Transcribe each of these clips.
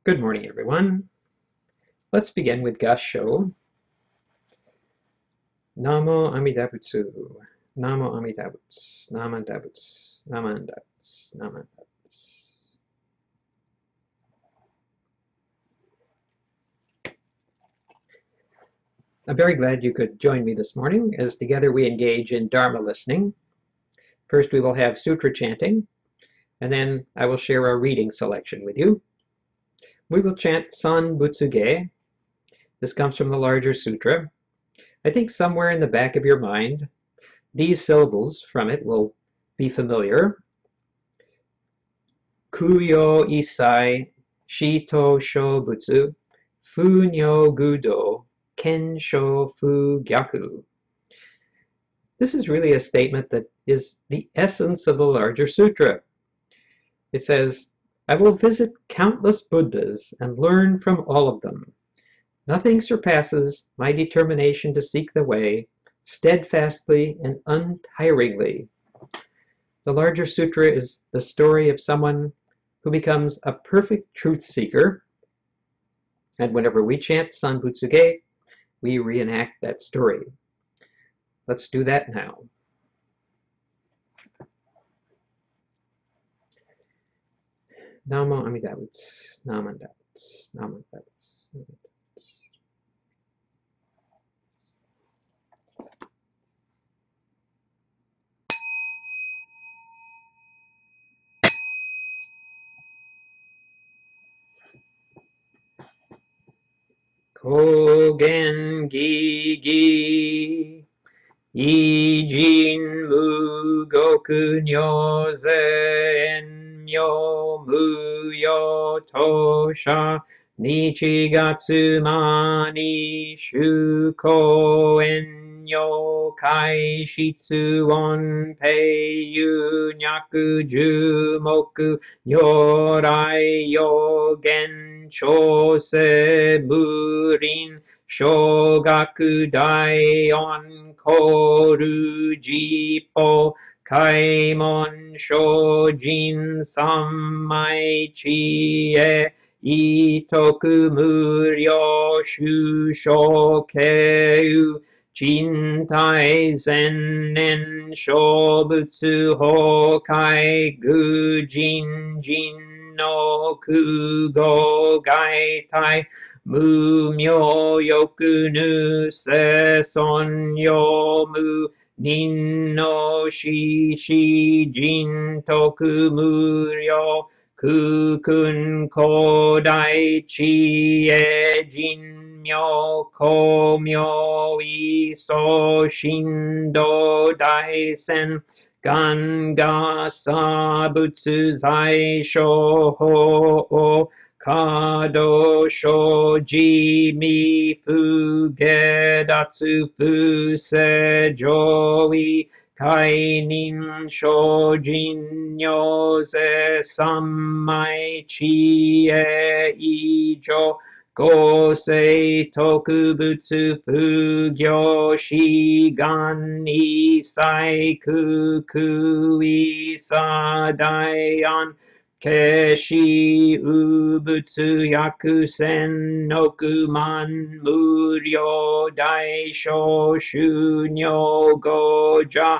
Good morning, everyone. Let's begin with Gassho. Namo Amida Butsu. Namo Amida Butsu. Namanda Butsu. Namanda Butsu. Namanda Butsu. I'm very glad you could join me this morning as together we engage in Dharma listening. First, we will have Sutra Chanting, and then I will share a reading selection with you. We will chant San Butsuge. This comes from the larger sutra. I think somewhere in the back of your mind, these syllables from it will be familiar. Kuyo Isai Shito Shobutsu Funyo Gudo Kensho Fu Gyaku. This is really a statement that is the essence of the larger sutra. It says, I will visit countless Buddhas and learn from all of them. Nothing surpasses my determination to seek the way steadfastly and untiringly. The larger sutra is the story of someone who becomes a perfect truth seeker. And whenever we chant San Butsuge, we reenact that story. Let's do that now. Namo Amida Butsu. Namanda Butsu. Namanda Butsu. Kogen Gigi Ijin Mugoku Nyoze Enmyo Muyo Tosha Nichigatsu Mani Shuko Enyo Kai Shitsu Onpei Yu Nyaku Jumoku Nyorai Yogen Chose Burin Shogaku Daion Koru Jipo Kaimon Shojin Sammai Chie Itoku Muryo Shushokeu Jintai Zennen Shobutsu Hokai Gujin Jin no Kugo Gaitai Mumyo yoku nu se son yo mu nin no shi shi jin toku muryo kukun kodai chi e jin myo ko myo iso shindo daisen ganga sabutsu zai sho ho o Kado shoji mi fu gedatsu fu se joi kainin shojin yoze sammai chi e ijo gosei tokubutsu fu gyo shigan isai kuku isa dayan Keshi ubutsu yakusen nokuman muryo daisho shunyo goja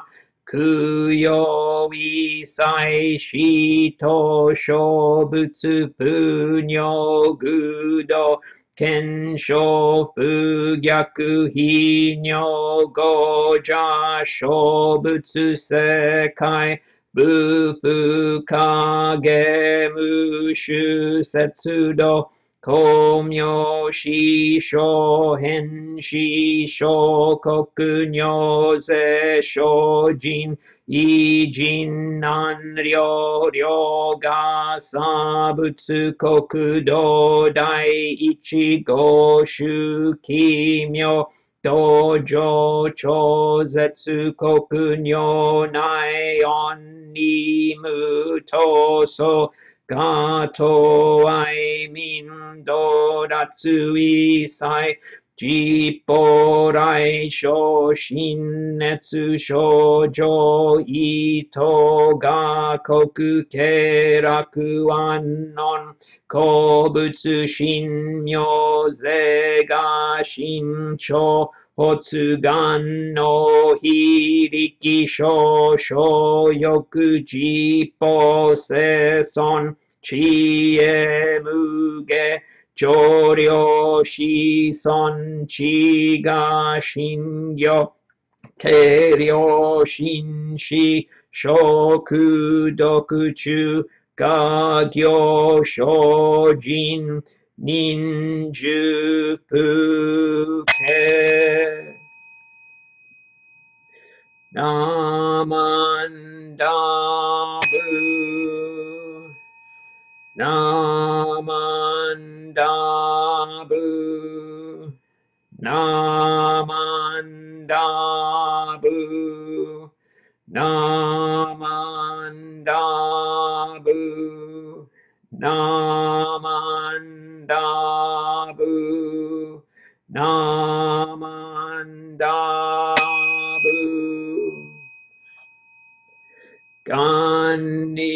kuyo isai shito shobutsu funyo gudo kensho fugyaku hinyo goja shobutsu sekai Bufu kage mushu setsudo Komyo shisho hen shisho kokunyo ze shojin ijin nan ryo ryo ga sabutsu kokudo dai ichi go shu kimyo dojo chozetsu kokunyo nai on ni mutoso Gato I min dodatsu isai Jipporai shoshin netsu shoujo ito ga koku keraku annon kobutsu shinmyo ze ga shincho hotsugan no hiriki shosho yoku jippo seson chie muge joryo shison chiga shingyo keiryo shinshi shoku dokuchu gagyo shojin ninju fuke namandabu namandabu namandabu namandabu namandabu namandabu Gannishiku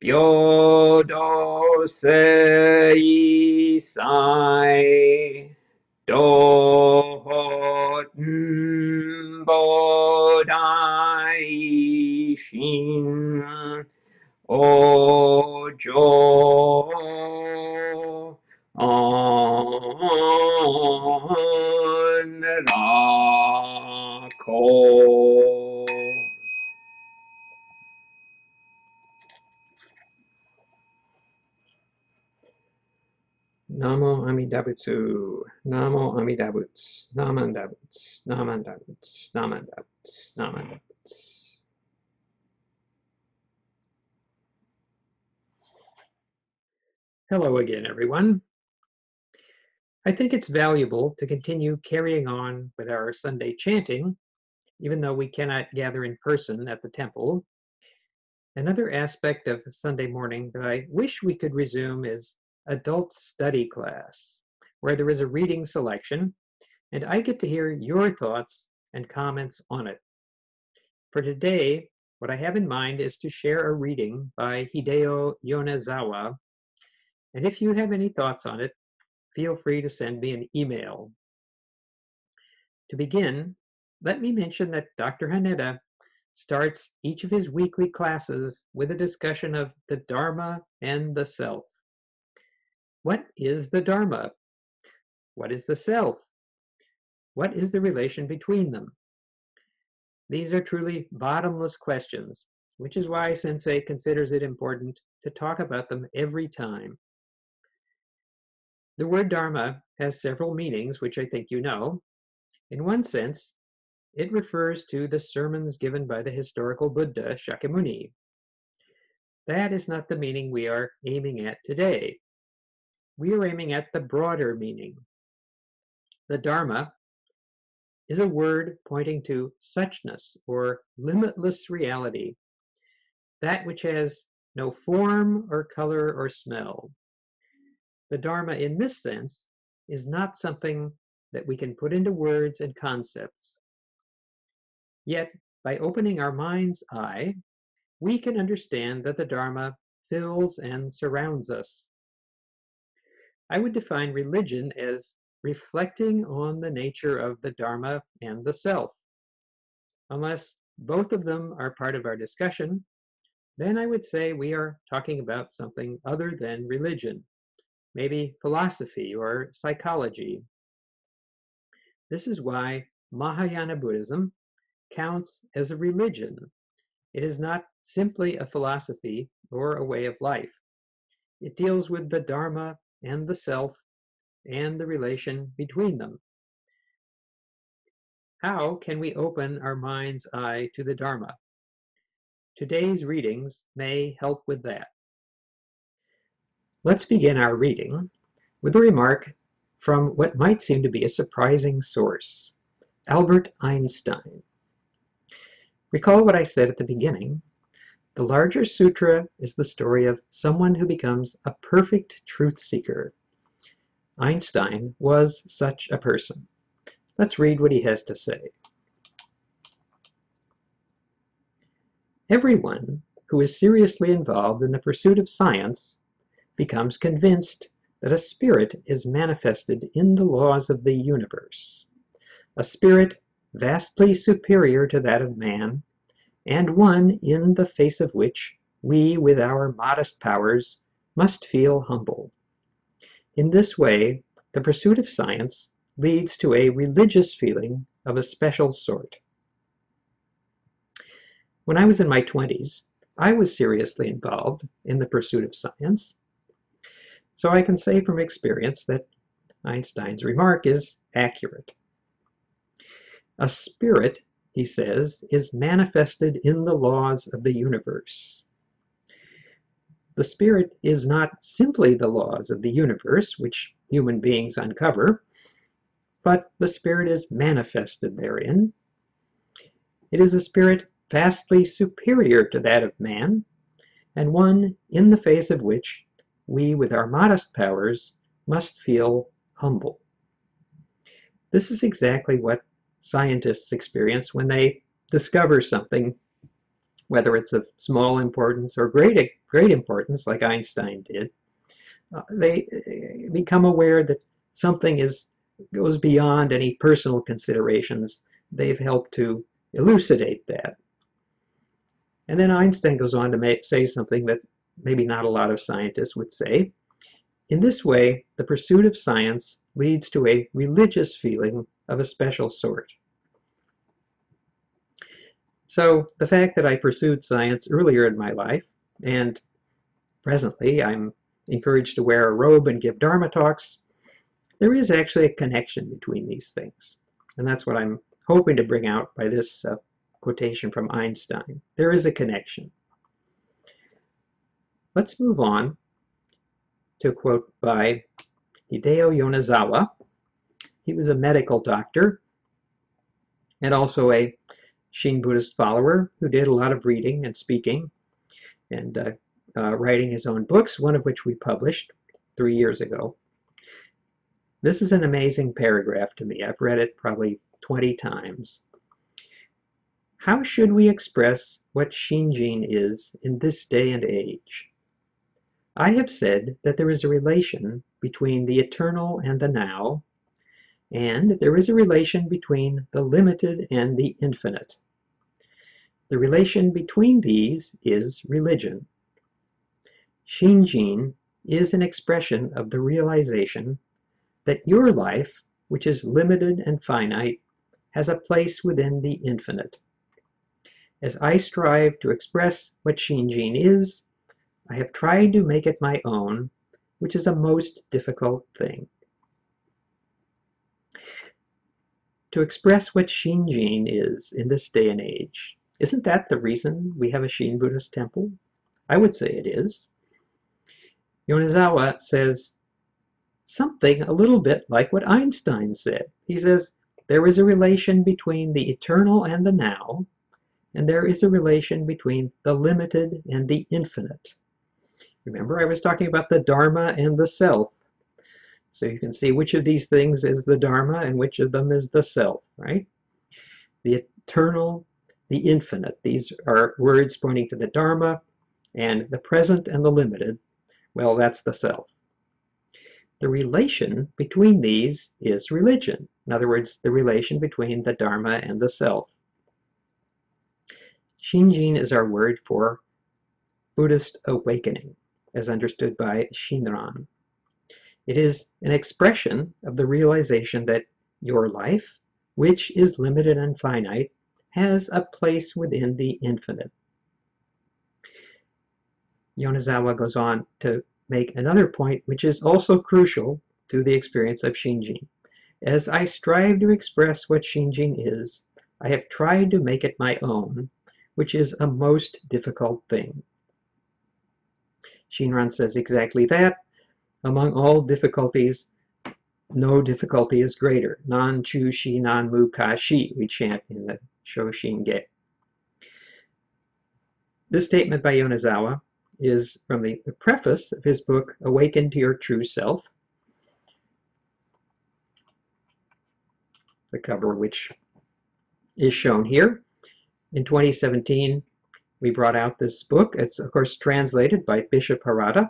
Byodo Seisai Dohotun Bodai Shin Ojo on Rako. Namo Amidabutsu, Namo Amidabuts, Namandabuts, Namandabuts, Namandabuts, Namandabuts. Hello again, everyone. I think it's valuable to continue carrying on with our Sunday chanting, even though we cannot gather in person at the temple. Another aspect of Sunday morning that I wish we could resume is adult study class, where there is a reading selection, and I get to hear your thoughts and comments on it. For today, what I have in mind is to share a reading by Hideo Yonezawa, and if you have any thoughts on it, feel free to send me an email. To begin, let me mention that Dr. Haneda starts each of his weekly classes with a discussion of the Dharma and the self. What is the Dharma? What is the self? What is the relation between them? These are truly bottomless questions, which is why Sensei considers it important to talk about them every time. The word Dharma has several meanings, which I think you know. In one sense, it refers to the sermons given by the historical Buddha Shakyamuni. That is not the meaning we are aiming at today. We are aiming at the broader meaning. The Dharma is a word pointing to suchness or limitless reality, that which has no form or color or smell. The Dharma in this sense is not something that we can put into words and concepts. Yet, by opening our mind's eye, we can understand that the Dharma fills and surrounds us. I would define religion as reflecting on the nature of the Dharma and the self. Unless both of them are part of our discussion, then I would say we are talking about something other than religion, maybe philosophy or psychology. This is why Mahayana Buddhism counts as a religion, It is not simply a philosophy or a way of life. It deals with the Dharma and the self and the relation between them. How can we open our mind's eye to the Dharma? Today's readings may help with that. Let's begin our reading with a remark from what might seem to be a surprising source, Albert Einstein. Recall what I said at the beginning. The larger sutra is the story of someone who becomes a perfect truth seeker. Einstein was such a person. Let's read what he has to say. Everyone who is seriously involved in the pursuit of science becomes convinced that a spirit is manifested in the laws of the universe, a spirit vastly superior to that of man, and one in the face of which we, with our modest powers, must feel humble. In this way, the pursuit of science leads to a religious feeling of a special sort. When I was in my 20s, I was seriously involved in the pursuit of science. So I can say from experience that Einstein's remark is accurate. A spirit, he says, is manifested in the laws of the universe. The spirit is not simply the laws of the universe, which human beings uncover, but the spirit is manifested therein. It is a spirit vastly superior to that of man, and one in the face of which we, with our modest powers, must feel humble. This is exactly what scientists experience when they discover something, whether it's of small importance or great importance, like Einstein did. They become aware that something goes beyond any personal considerations. They've helped to elucidate that. And then Einstein goes on to say something that maybe not a lot of scientists would say. In this way, the pursuit of science leads to a religious feeling of a special sort. So the fact that I pursued science earlier in my life, and presently I'm encouraged to wear a robe and give Dharma talks, there is actually a connection between these things. And that's what I'm hoping to bring out by this quotation from Einstein. There is a connection. Let's move on to a quote by Hideo Yonezawa. He was a medical doctor and also a Shin Buddhist follower who did a lot of reading and speaking and writing his own books, one of which we published 3 years ago. This is an amazing paragraph to me. I've read it probably 20 times. How should we express what Shinjin is in this day and age? I have said that there is a relation between the eternal and the now, and there is a relation between the limited and the infinite. The relation between these is religion. Shinjin is an expression of the realization that your life, which is limited and finite, has a place within the infinite. As I strive to express what Shinjin is, I have tried to make it my own, which is a most difficult thing. To express what Shinjin is in this day and age, isn't that the reason we have a Shin Buddhist temple? I would say it is. Yonezawa says something a little bit like what Einstein said. He says, there is a relation between the eternal and the now, and there is a relation between the limited and the infinite. Remember, I was talking about the Dharma and the self. So you can see which of these things is the Dharma and which of them is the self, right? The eternal, the infinite. These are words pointing to the Dharma, and the present and the limited, well, that's the self. The relation between these is religion. In other words, the relation between the Dharma and the self. Shinjin is our word for Buddhist awakening, as understood by Shinran. It is an expression of the realization that your life, which is limited and finite, has a place within the infinite. Yonezawa goes on to make another point which is also crucial to the experience of Shinjin. As I strive to express what Shinjin is, I have tried to make it my own, which is a most difficult thing. Shinran says exactly that. Among all difficulties, no difficulty is greater. Nan chu shi nan mu ka shi, we chant in the Shoshinge. This statement by Yonezawa is from the preface of his book, Awaken to Your True Self, the cover of which is shown here. In 2017, we brought out this book. It's, of course, translated by Bishop Harada.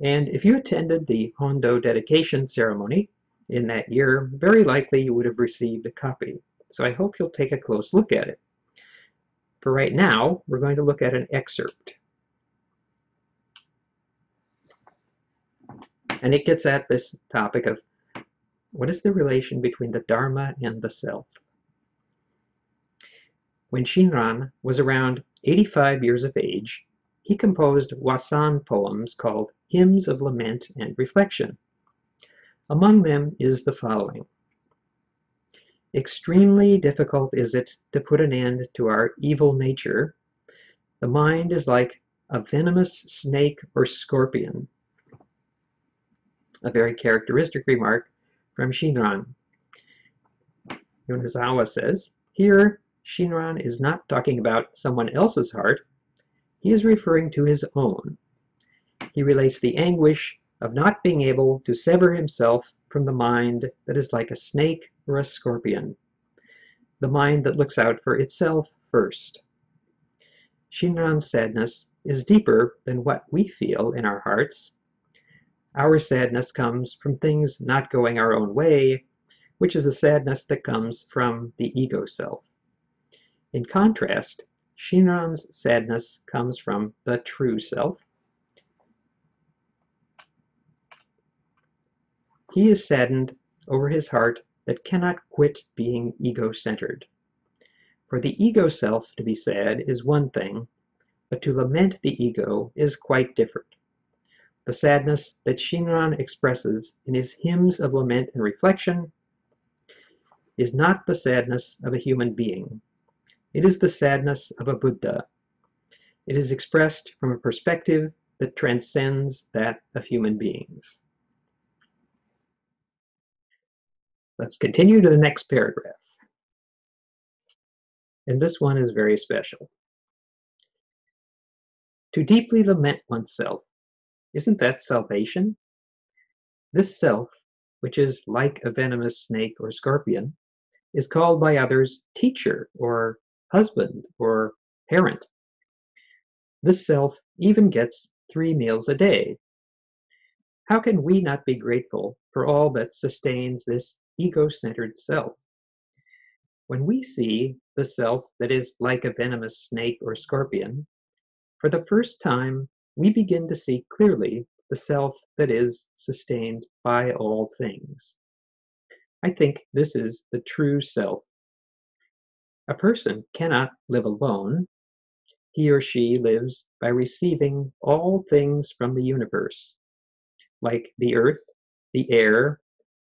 And if you attended the Hondo dedication ceremony in that year, very likely you would have received a copy. So I hope you'll take a close look at it. For right now, we're going to look at an excerpt. And it gets at this topic of what is the relation between the Dharma and the self? When Shinran was around 85 years of age, he composed Wasan poems called Hymns of Lament and Reflection. Among them is the following. Extremely difficult is it to put an end to our evil nature. The mind is like a venomous snake or scorpion. A very characteristic remark from Shinran. Yonezawa says, here Shinran is not talking about someone else's heart. He is referring to his own. He relates the anguish of not being able to sever himself from the mind that is like a snake or a scorpion, the mind that looks out for itself first. Shinran's sadness is deeper than what we feel in our hearts. Our sadness comes from things not going our own way, which is the sadness that comes from the ego self. In contrast, Shinran's sadness comes from the true self. He is saddened over his heart that cannot quit being ego-centered. For the ego self to be sad is one thing, but to lament the ego is quite different. The sadness that Shinran expresses in his hymns of lament and reflection is not the sadness of a human being. It is the sadness of a Buddha. It is expressed from a perspective that transcends that of human beings. Let's continue to the next paragraph. And this one is very special. To deeply lament oneself, isn't that salvation? This self, which is like a venomous snake or scorpion, is called by others teacher or husband or parent. This self even gets 3 meals a day. How can we not be grateful for all that sustains this ego-centered self? When we see the self that is like a venomous snake or scorpion, for the first time we begin to see clearly the self that is sustained by all things. I think this is the true self. A person cannot live alone. He or she lives by receiving all things from the universe, like the earth, the air,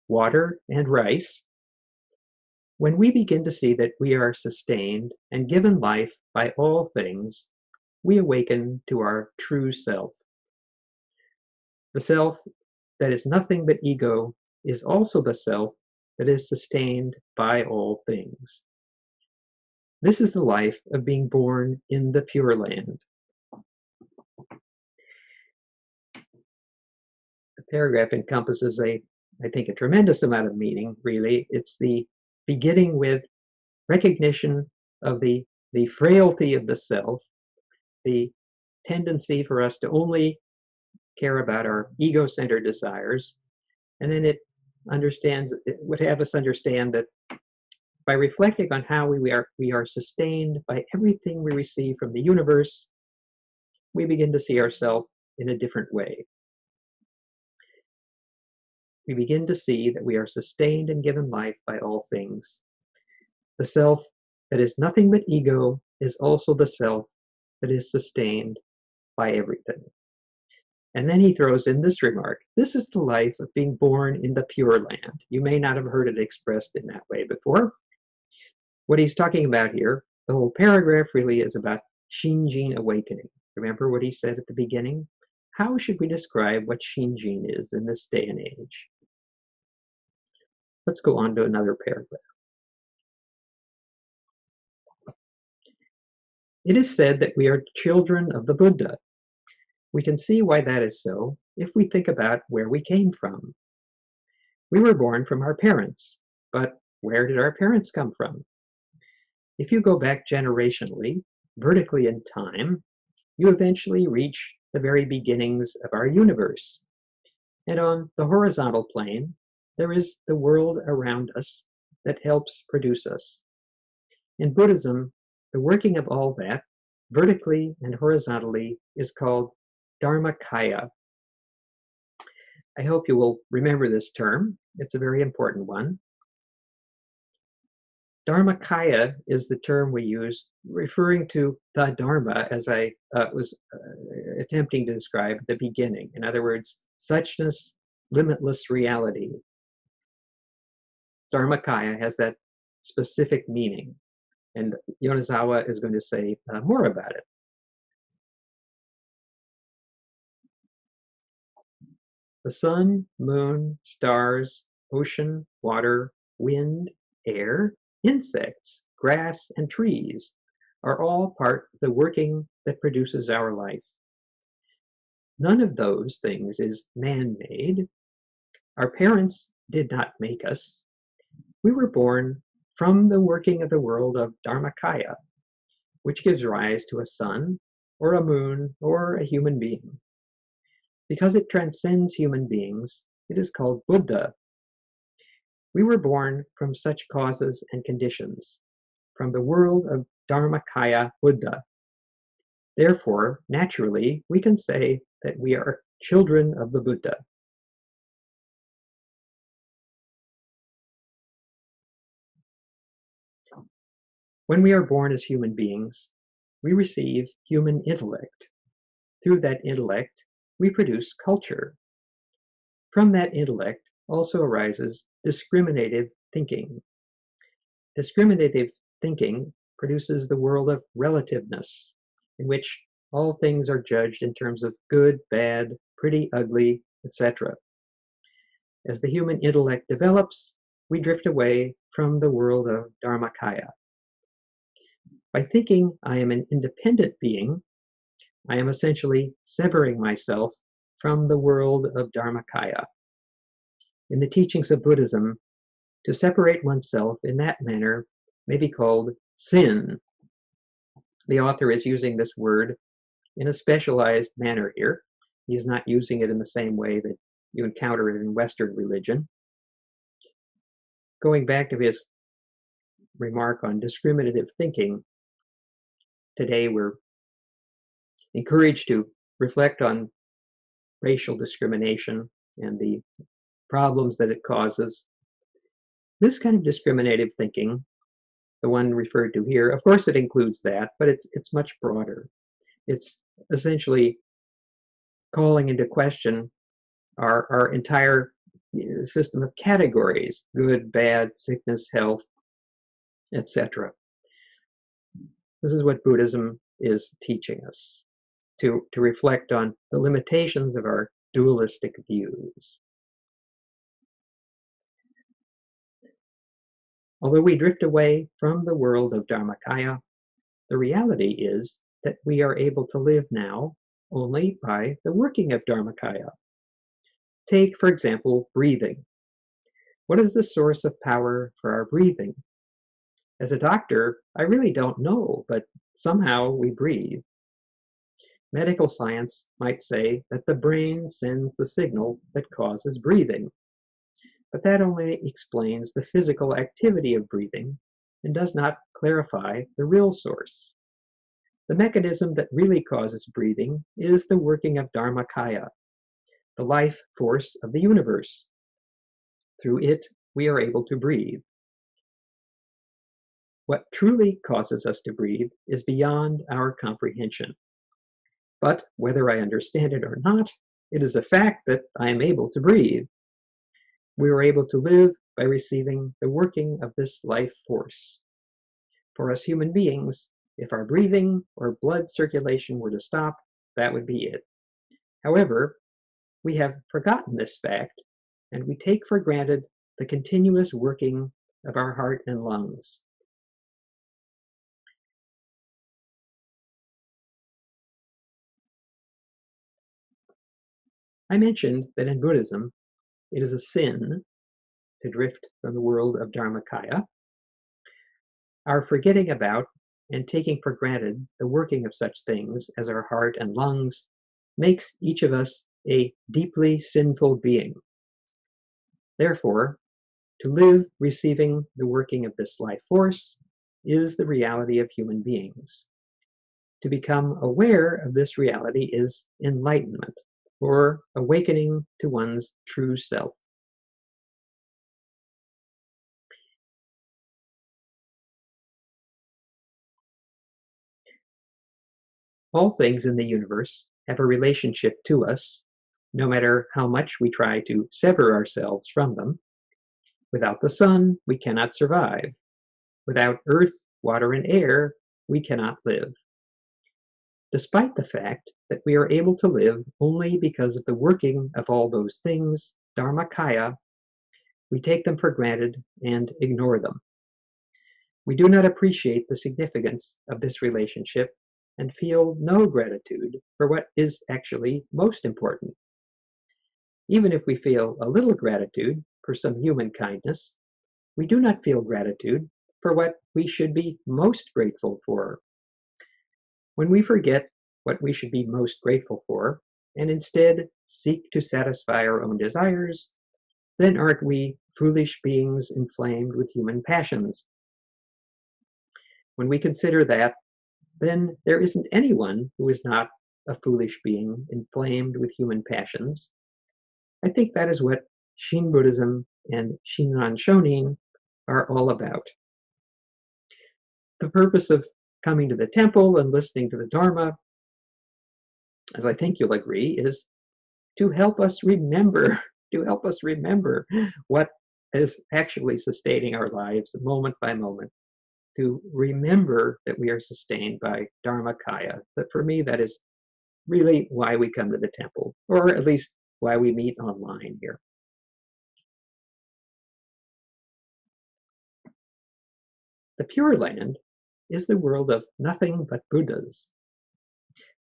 water, and rice. When we begin to see that we are sustained and given life by all things, we awaken to our true self. The self that is nothing but ego is also the self that is sustained by all things. This is the life of being born in the Pure Land. The paragraph encompasses I think, a tremendous amount of meaning, really. It's the beginning with recognition of the frailty of the self, the tendency for us to only care about our ego-centered desires, and then it would have us understand that by reflecting on how we are sustained by everything we receive from the universe, we begin to see ourselves in a different way. We begin to see that we are sustained and given life by all things. The self that is nothing but ego is also the self that is sustained by everything. And then he throws in this remark, this is the life of being born in the Pure Land. You may not have heard it expressed in that way before. What he's talking about here, the whole paragraph really is about Shinjin awakening. Remember what he said at the beginning? How should we describe what Shinjin is in this day and age? Let's go on to another paragraph. It is said that we are children of the Buddha. We can see why that is so if we think about where we came from. We were born from our parents, but where did our parents come from? If you go back generationally, vertically in time, you eventually reach the very beginnings of our universe. And on the horizontal plane, there is the world around us that helps produce us. In Buddhism, the working of all that, vertically and horizontally, is called Dharmakaya. I hope you will remember this term. It's a very important one. Dharmakaya is the term we use referring to the Dharma, as I was attempting to describe at the beginning. In other words, suchness, limitless reality. Dharmakaya has that specific meaning, and Yonezawa is going to say more about it. The sun, moon, stars, ocean, water, wind, air, insects, grass, and trees are all part of the working that produces our life. None of those things is man-made. Our parents did not make us. We were born from the working of the world of Dharmakaya, which gives rise to a sun, or a moon, or a human being. Because it transcends human beings, it is called Buddha. We were born from such causes and conditions, from the world of Dharmakaya Buddha. Therefore, naturally, we can say that we are children of the Buddha. When we are born as human beings, we receive human intellect. Through that intellect, we produce culture. From that intellect also arises discriminative thinking. Discriminative thinking produces the world of relativeness, in which all things are judged in terms of good, bad, pretty, ugly, etc. As the human intellect develops, we drift away from the world of Dharmakaya. By thinking I am an independent being, I am essentially severing myself from the world of Dharmakaya. In the teachings of Buddhism, to separate oneself in that manner may be called sin. The author is using this word in a specialized manner here. He's not using it in the same way that you encounter it in Western religion. Going back to his remark on discriminative thinking, today we're encouraged to reflect on racial discrimination and the problems that it causes. This kind of discriminative thinking, the one referred to here, of course it includes that, but it's much broader. It's essentially calling into question our entire system of categories, good, bad, sickness, health, etc. This is what Buddhism is teaching us, to reflect on the limitations of our dualistic views. Although we drift away from the world of Dharmakaya, the reality is that we are able to live now only by the working of Dharmakaya. Take, for example, breathing. What is the source of power for our breathing? As a doctor, I really don't know, but somehow we breathe. Medical science might say that the brain sends the signal that causes breathing. But that only explains the physical activity of breathing and does not clarify the real source. The mechanism that really causes breathing is the working of Dharmakaya, the life force of the universe. Through it, we are able to breathe. What truly causes us to breathe is beyond our comprehension. But whether I understand it or not, it is a fact that I am able to breathe. We are able to live by receiving the working of this life force. For us human beings, if our breathing or blood circulation were to stop, that would be it. However, we have forgotten this fact, and we take for granted the continuous working of our heart and lungs. I mentioned that in Buddhism, it is a sin to drift from the world of Dharmakaya. Our forgetting about and taking for granted the working of such things as our heart and lungs makes each of us a deeply sinful being. Therefore, to live receiving the working of this life force is the reality of human beings. To become aware of this reality is enlightenment, or awakening to one's true self. All things in the universe have a relationship to us, no matter how much we try to sever ourselves from them. Without the sun, we cannot survive. Without earth, water, and air, we cannot live. Despite the fact that we are able to live only because of the working of all those things, Dharmakaya, we take them for granted and ignore them. We do not appreciate the significance of this relationship and feel no gratitude for what is actually most important. Even if we feel a little gratitude for some human kindness, we do not feel gratitude for what we should be most grateful for. When we forget what we should be most grateful for, and instead seek to satisfy our own desires, then aren't we foolish beings inflamed with human passions? When we consider that, then there isn't anyone who is not a foolish being inflamed with human passions. I think that is what Shin Buddhism and Shinran Shonin are all about. The purpose of coming to the temple and listening to the Dharma, as I think you'll agree, is to help us remember, what is actually sustaining our lives moment by moment, to remember that we are sustained by Dharmakaya. That for me, that is really why we come to the temple, or at least why we meet online here. The Pure Land is the world of nothing but Buddhas.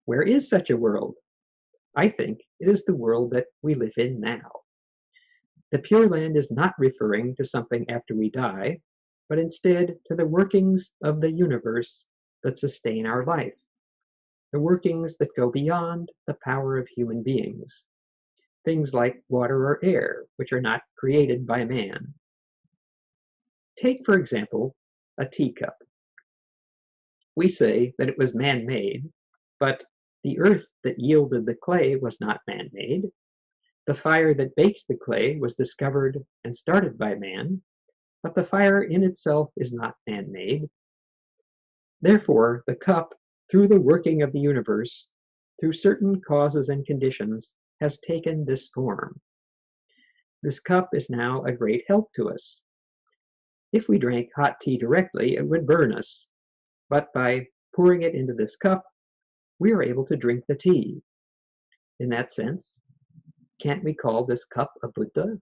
Where is such a world? I think it is the world that we live in now. The Pure Land is not referring to something after we die, but instead to the workings of the universe that sustain our life, the workings that go beyond the power of human beings, things like water or air, which are not created by man. Take, for example, a teacup. We say that it was man-made, but the earth that yielded the clay was not man-made. The fire that baked the clay was discovered and started by man, but the fire in itself is not man-made. Therefore, the cup, through the working of the universe, through certain causes and conditions, has taken this form. This cup is now a great help to us. If we drank hot tea directly, it would burn us. But by pouring it into this cup, we are able to drink the tea. In that sense, can't we call this cup a Buddha?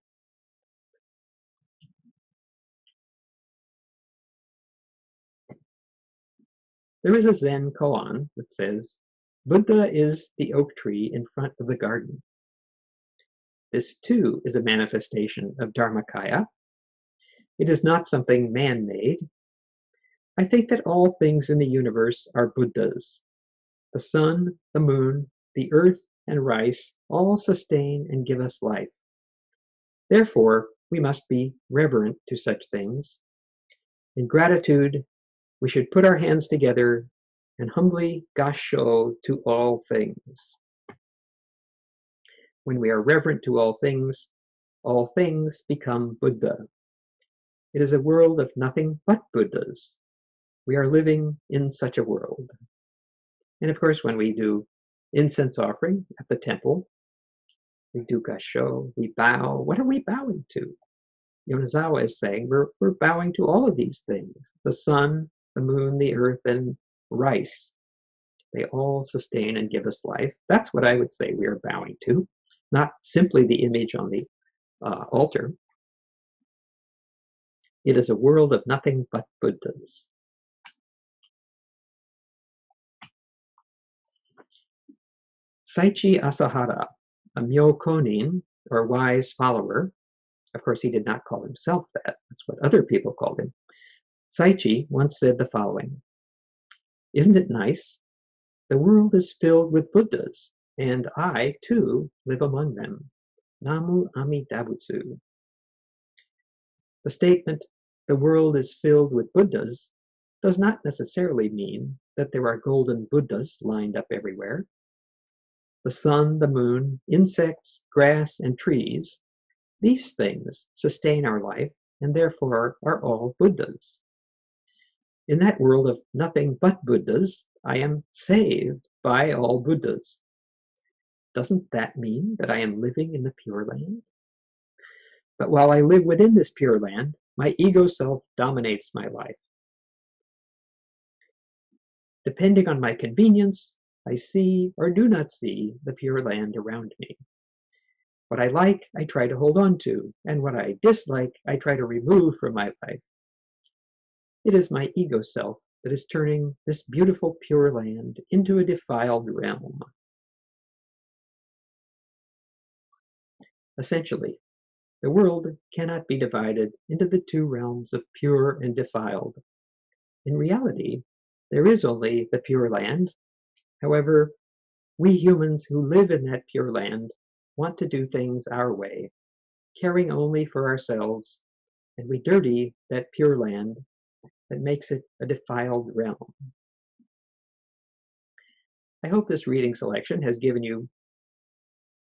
There is a Zen koan that says, Buddha is the oak tree in front of the garden. This too is a manifestation of Dharmakaya. It is not something man-made. I think that all things in the universe are Buddhas. The sun, the moon, the earth, and rice all sustain and give us life. Therefore, we must be reverent to such things. In gratitude, we should put our hands together and humbly gassho to all things. When we are reverent to all things become Buddha. It is a world of nothing but Buddhas. We are living in such a world. And of course, when we do incense offering at the temple. We do gasho, we bow. What are we bowing to? Yonezawa is saying we're bowing to all of these things. The sun, the moon, the earth, and rice. They all sustain and give us life. That's what I would say we are bowing to, not simply the image on the altar. It is a world of nothing but Buddhas. Saichi Asahara, a Myokonin, or wise follower, of course he did not call himself that, that's what other people called him. Saichi once said the following, "Isn't it nice? The world is filled with Buddhas, and I, too, live among them. Namu Amidabutsu." The statement, "the world is filled with Buddhas," does not necessarily mean that there are golden Buddhas lined up everywhere. The sun, the moon, insects, grass, and trees, these things sustain our life and therefore are all Buddhas. In that world of nothing but Buddhas, I am saved by all Buddhas. Doesn't that mean that I am living in the Pure Land? But while I live within this Pure Land, my ego self dominates my life. Depending on my convenience, I see or do not see the Pure Land around me. What I like, I try to hold on to, and what I dislike, I try to remove from my life. It is my ego self that is turning this beautiful Pure Land into a defiled realm. Essentially, the world cannot be divided into the two realms of pure and defiled. In reality, there is only the Pure Land. However, we humans who live in that Pure Land want to do things our way, caring only for ourselves, and we dirty that Pure Land that makes it a defiled realm. I hope this reading selection has given you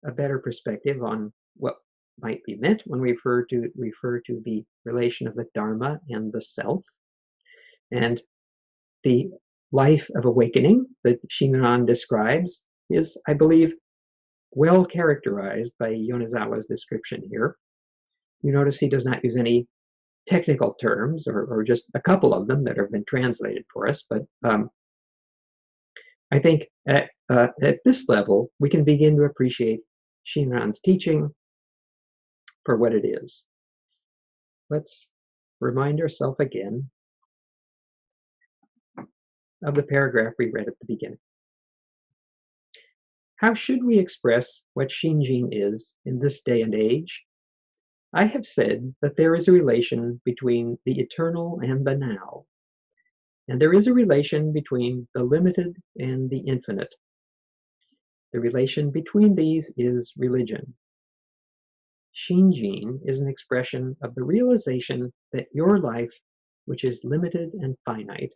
a better perspective on what might be meant when we refer to the relation of the Dharma and the self. And the life of awakening that Shinran describes is, I believe, well characterized by Yonezawa's description here. You notice he does not use any technical terms, or just a couple of them that have been translated for us, but I think at this level, we can begin to appreciate Shinran's teaching for what it is. Let's remind ourselves again of the paragraph we read at the beginning. How should we express what Shinjin is in this day and age? I have said that there is a relation between the eternal and the now, and there is a relation between the limited and the infinite. The relation between these is religion. Shinjin is an expression of the realization that your life, which is limited and finite,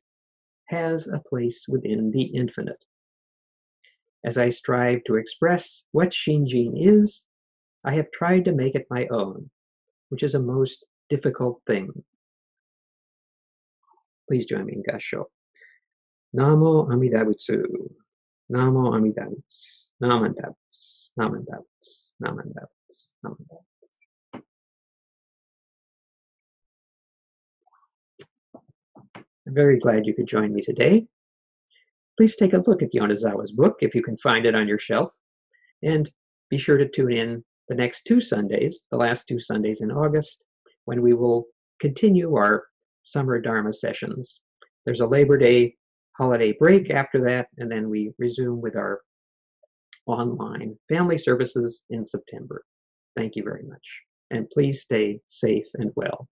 has a place within the infinite. As I strive to express what Shinjin is, I have tried to make it my own, which is a most difficult thing. Please join me in Gasho. Namo Amidabutsu. Namo Amidabutsu. Namandabutsu. Namandabutsu. Namandabutsu. Namandabutsu. I'm very glad you could join me today. Please take a look at Yonezawa's book if you can find it on your shelf, and be sure to tune in the next 2 Sundays, the last 2 Sundays in August, when we will continue our summer Dharma sessions. There's a Labor Day holiday break after that, and then we resume with our online family services in September. Thank you very much, and please stay safe and well.